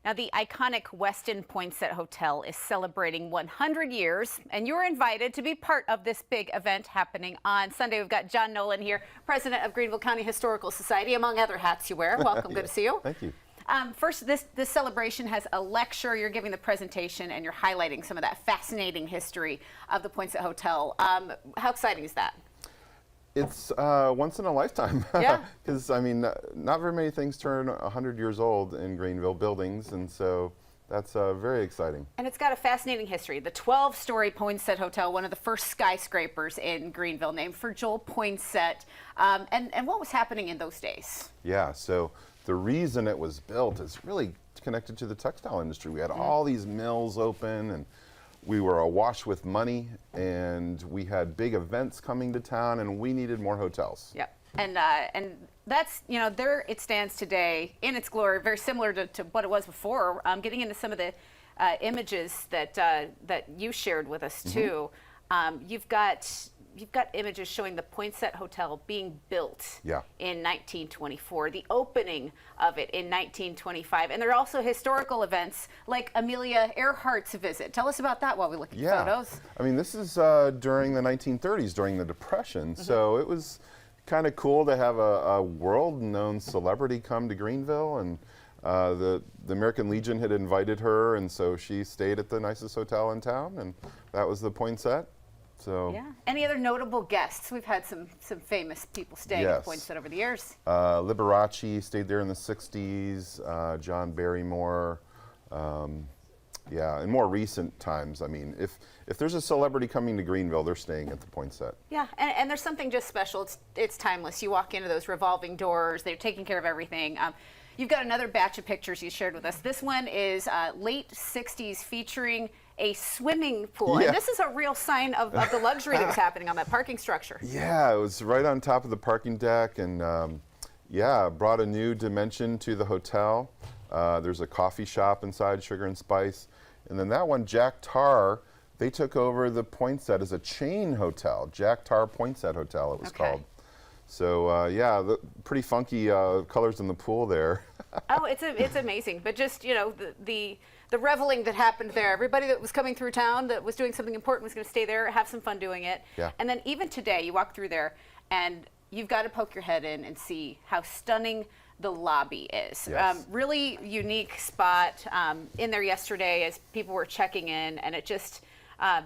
Now, the iconic Westin Poinsett Hotel is celebrating 100 years, and you're invited to be part of this big event happening on Sunday. We've got John Nolan here, president of Greenville County Historical Society, among other hats you wear. Welcome. Good to see you. Thank you. First, this celebration has a lecture. You're giving the presentation, and you're highlighting some of that fascinating history of the Poinsett Hotel. How exciting is that? It's once in a lifetime. Yeah. Because, I mean, not very many things turn 100 years old in Greenville buildings, and so that's very exciting. And it's got a fascinating history. The 12-story Poinsett Hotel, one of the first skyscrapers in Greenville, named for Joel Poinsett. And what was happening in those days? Yeah, so the reason it was built is really connected to the textile industry. We had all these mills open, and we were awash with money, and we had big events coming to town, and we needed more hotels. Yep. And that's, you know, there it stands today in its glory, very similar to what it was before. Getting into some of the images that you shared with us too. You've got images showing the Poinsett Hotel being built in 1924, the opening of it in 1925, and there are also historical events like Amelia Earhart's visit. Tell us about that while we look at photos. I mean, this is during the 1930s, during the Depression, so it was kind of cool to have a world-known celebrity come to Greenville, and the American Legion had invited her, and so she stayed at the nicest hotel in town, and that was the Poinsett. So yeah. Any other notable guests? We've had some famous people staying at Poinsett over the years. Liberace stayed there in the 60s, John Barrymore. Yeah, in more recent times, I mean, if there's a celebrity coming to Greenville, they're staying at the Poinsett. Yeah, and there's something just special. It's timeless. You walk into those revolving doors, they're taking care of everything. You've got another batch of pictures you shared with us. This one is late 60s, featuring a swimming pool. And this is a real sign of the luxury that was happening on that parking structure. Yeah, it was right on top of the parking deck, and yeah, brought a new dimension to the hotel. There's a coffee shop inside, Sugar and Spice. And then that one, Jack Tar, they took over the Poinsett as a chain hotel. Jack Tar Poinsett Hotel, it was called. So yeah, pretty funky colors in the pool there. Oh, it's amazing. But just, you know, the reveling that happened there. Everybody that was coming through town that was doing something important was going to stay there, have some fun doing it. Yeah. And then even today, you walk through there, and you've got to poke your head in and see how stunning the lobby is. Yes. Really unique spot in there yesterday as people were checking in, and it just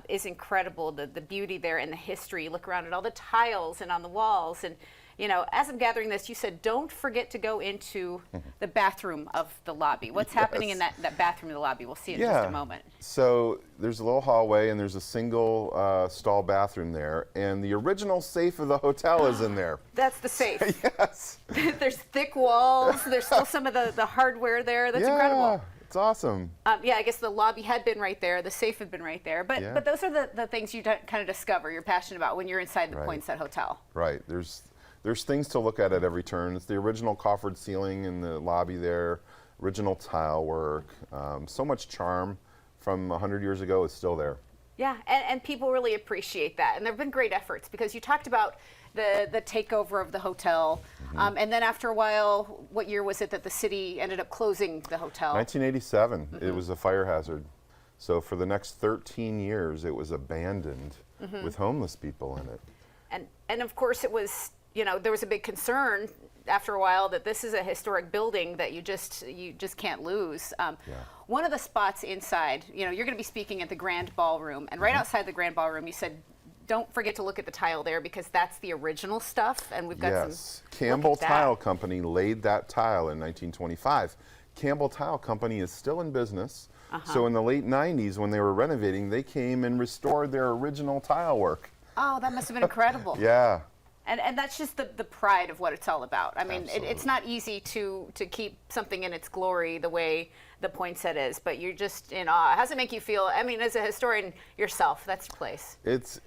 is incredible, the beauty there and the history. You look around at all the tiles and on the walls, and you know, as I'm gathering this, you said don't forget to go into the bathroom of the lobby. What's happening in that bathroom of the lobby? We'll see in just a moment. So there's a little hallway, and there's a single stall bathroom there, and the original safe of the hotel is in there. That's the safe. Yes. There's thick walls. There's still some of the hardware there. That's incredible. It's awesome. Yeah, I guess the lobby had been right there. The safe had been right there. But those are the things you kind of discover, you're passionate about when you're inside the Poinsett Hotel. Right. There's things to look at every turn. It's the original coffered ceiling in the lobby there, original tile work. So much charm from 100 years ago is still there. Yeah, and people really appreciate that. And there have been great efforts, because you talked about the takeover of the hotel. And then after a while, what year was it that the city ended up closing the hotel? 1987. It was a fire hazard. So for the next 13 years, it was abandoned with homeless people in it. And of course, it was, you know, there was a big concern after a while that this is a historic building that you just can't lose. One of the spots inside, you know, you're going to be speaking at the Grand Ballroom, and right outside the Grand Ballroom, you said, don't forget to look at the tile there, because that's the original stuff, and we've got some. Campbell Tile Company laid that tile in 1925. Campbell Tile Company is still in business. So in the late 90s, when they were renovating, they came and restored their original tile work. Oh, that must have been incredible. Yeah. And that's just the pride of what it's all about. I mean, it's not easy to keep something in its glory the way the Poinsett is, but you're just in awe. How does it make you feel? I mean, as a historian yourself, that's your place. It's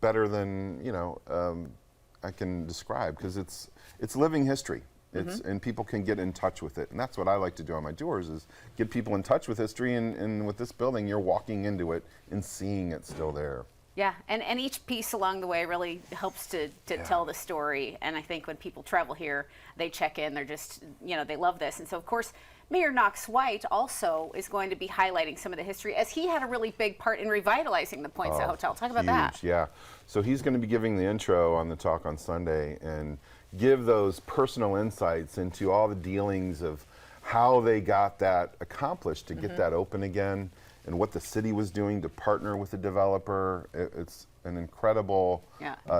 better than, you know, I can describe, because it's living history. And people can get in touch with it, and that's what I like to do on my tours, is get people in touch with history. And with this building, you're walking into it and seeing it still there. Yeah, and each piece along the way really helps to tell the story. And I think when people travel here, they check in, they're just, they love this. And so, of course, Mayor Knox White also is going to be highlighting some of the history, as he had a really big part in revitalizing the Poinsett Hotel. Talk about that. Yeah. So he's going to be giving the intro on the talk on Sunday and give those personal insights into all the dealings of how they got that accomplished to get that open again, and what the city was doing to partner with the developer. It's an incredible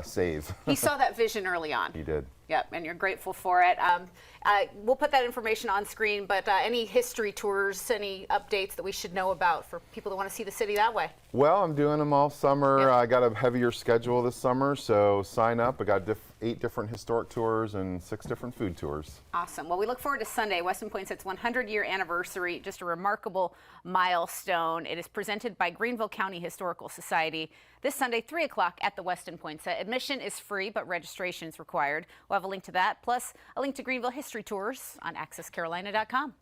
save. He saw that vision early on. He did. Yep, and you're grateful for it. We'll put that information on screen, but any history tours, any updates that we should know about for people that want to see the city that way? Well, I'm doing them all summer. Yep. I got a heavier schedule this summer, so sign up. I got 8 different historic tours and 6 different food tours. Awesome. Well, we look forward to Sunday, Weston Poinsett's 100-year anniversary, just a remarkable milestone. It is presented by Greenville County Historical Society this Sunday, 3 o'clock at the Weston Poinsett. Admission is free, but registration is required. We'll have a link to that, plus a link to Greenville History Tours on accesscarolina.com.